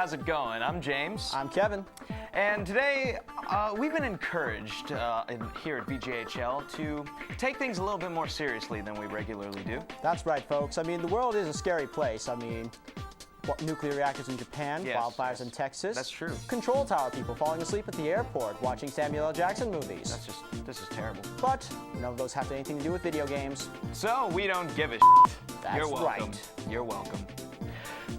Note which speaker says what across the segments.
Speaker 1: how's it going? I'm James.
Speaker 2: I'm Kevin.
Speaker 1: And today, we've been encouraged here at VGHL to take things a little bit more seriously than we regularly do.
Speaker 2: That's right, folks. I mean, the world is a scary place. I mean, nuclear reactors in Japan, wildfires in Texas.
Speaker 1: That's true.
Speaker 2: Control tower people falling asleep at the airport watching Samuel L. Jackson movies.
Speaker 1: This is terrible.
Speaker 2: But none of those have anything to do with video games.
Speaker 1: So we don't give a
Speaker 2: That's
Speaker 1: You're welcome.
Speaker 2: right.
Speaker 1: You're welcome.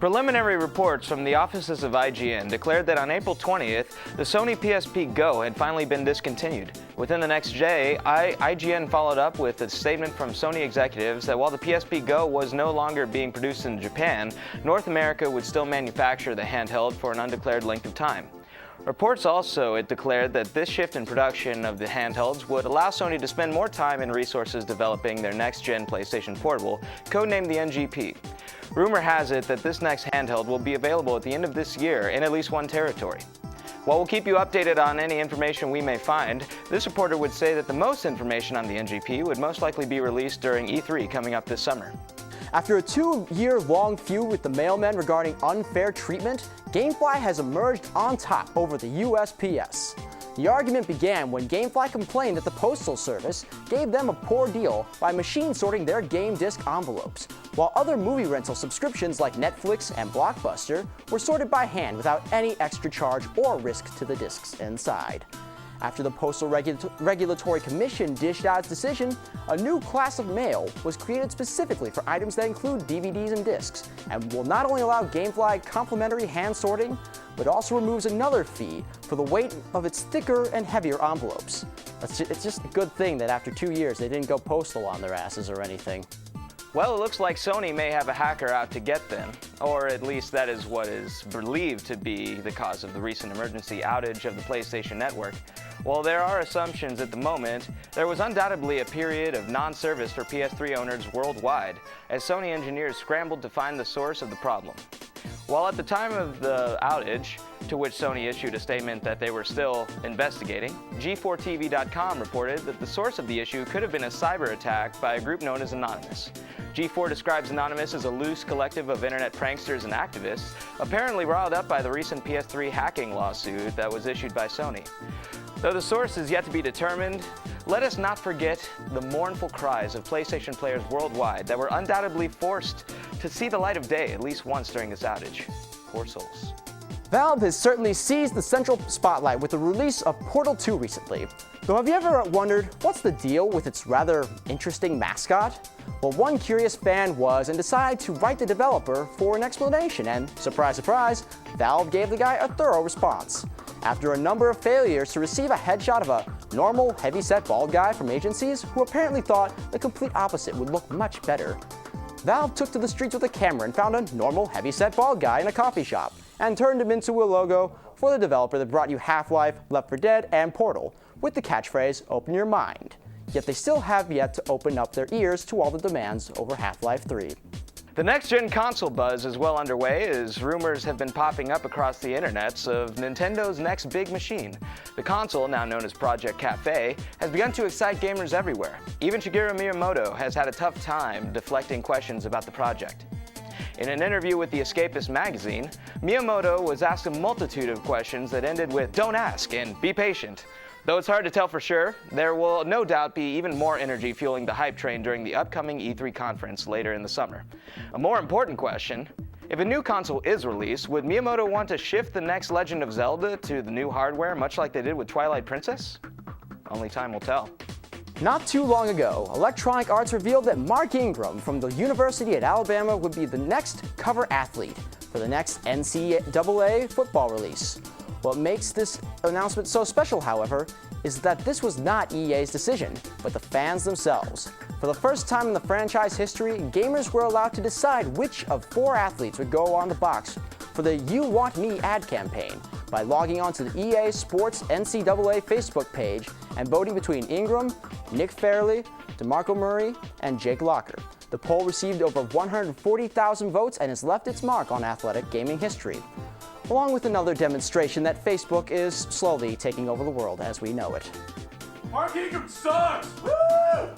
Speaker 1: Preliminary reports from the offices of IGN declared that on April 20th, the Sony PSP Go had finally been discontinued. Within the next day, IGN followed up with a statement from Sony executives that while the PSP Go was no longer being produced in Japan, North America would still manufacture the handheld for an undeclared length of time. Reports also declared that this shift in production of the handhelds would allow Sony to spend more time and resources developing their next-gen PlayStation Portable, codenamed the NGP. Rumor has it that this next handheld will be available at the end of this year in at least one territory. While we'll keep you updated on any information we may find, this reporter would say that the most information on the NGP would most likely be released during E3 coming up this summer.
Speaker 2: After a 2-year-long feud with the mailman regarding unfair treatment, GameFly has emerged on top over the USPS. The argument began when GameFly complained that the Postal Service gave them a poor deal by machine sorting their game disc envelopes, while other movie rental subscriptions like Netflix and Blockbuster were sorted by hand without any extra charge or risk to the discs inside. After the Postal Regulatory Commission dished out its decision, a new class of mail was created specifically for items that include DVDs and discs, and will not only allow GameFly complimentary hand sorting, but also removes another fee for the weight of its thicker and heavier envelopes. It's just a good thing that after 2 years they didn't go postal on their asses or anything.
Speaker 1: Well, it looks like Sony may have a hacker out to get them, or at least that is what is believed to be the cause of the recent emergency outage of the PlayStation Network. While there are assumptions at the moment, there was undoubtedly a period of non-service for PS3 owners worldwide, as Sony engineers scrambled to find the source of the problem. While at the time of the outage, to which Sony issued a statement that they were still investigating, G4TV.com reported that the source of the issue could have been a cyber attack by a group known as Anonymous. G4 describes Anonymous as a loose collective of internet pranksters and activists, apparently riled up by the recent PS3 hacking lawsuit that was issued by Sony. Though the source is yet to be determined, let us not forget the mournful cries of PlayStation players worldwide that were undoubtedly forced to see the light of day at least once during this outage. Poor souls.
Speaker 2: Valve has certainly seized the central spotlight with the release of Portal 2 recently. Though have you ever wondered what's the deal with its rather interesting mascot? Well, one curious fan was and decided to write the developer for an explanation, and surprise, surprise, Valve gave the guy a thorough response. After a number of failures to receive a headshot of a normal, heavy-set bald guy from agencies who apparently thought the complete opposite would look much better, Valve took to the streets with a camera and found a normal, heavy-set bald guy in a coffee shop and turned him into a logo for the developer that brought you Half-Life, Left 4 Dead, and Portal, with the catchphrase, "Open your mind." Yet they still have yet to open up their ears to all the demands over Half-Life 3.
Speaker 1: The next-gen console buzz is well underway as rumors have been popping up across the internets of Nintendo's next big machine. The console, now known as Project Cafe, has begun to excite gamers everywhere. Even Shigeru Miyamoto has had a tough time deflecting questions about the project. In an interview with The Escapist magazine, Miyamoto was asked a multitude of questions that ended with "don't ask" and "be patient." Though it's hard to tell for sure, there will no doubt be even more energy fueling the hype train during the upcoming E3 conference later in the summer. A more important question, if a new console is released, would Miyamoto want to shift the next Legend of Zelda to the new hardware much like they did with Twilight Princess? Only time will tell.
Speaker 2: Not too long ago, Electronic Arts revealed that Mark Ingram from the University at Alabama would be the next cover athlete for the next NCAA football release. What makes this announcement so special, however, is that this was not EA's decision, but the fans themselves. For the first time in the franchise history, gamers were allowed to decide which of 4 athletes would go on the box for the You Want Me ad campaign by logging on to the EA Sports NCAA Facebook page and voting between Ingram, Nick Fairley, DeMarco Murray, and Jake Locker. The poll received over 140,000 votes and has left its mark on athletic gaming history, along with another demonstration that Facebook is slowly taking over the world as we know it.
Speaker 3: Mark Ingram sucks! Woo!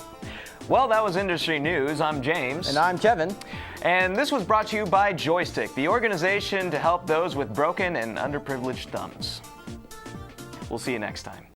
Speaker 1: Well, that was industry news. I'm James.
Speaker 2: And I'm Kevin.
Speaker 1: And this was brought to you by Joystick, the organization to help those with broken and underprivileged thumbs. We'll see you next time.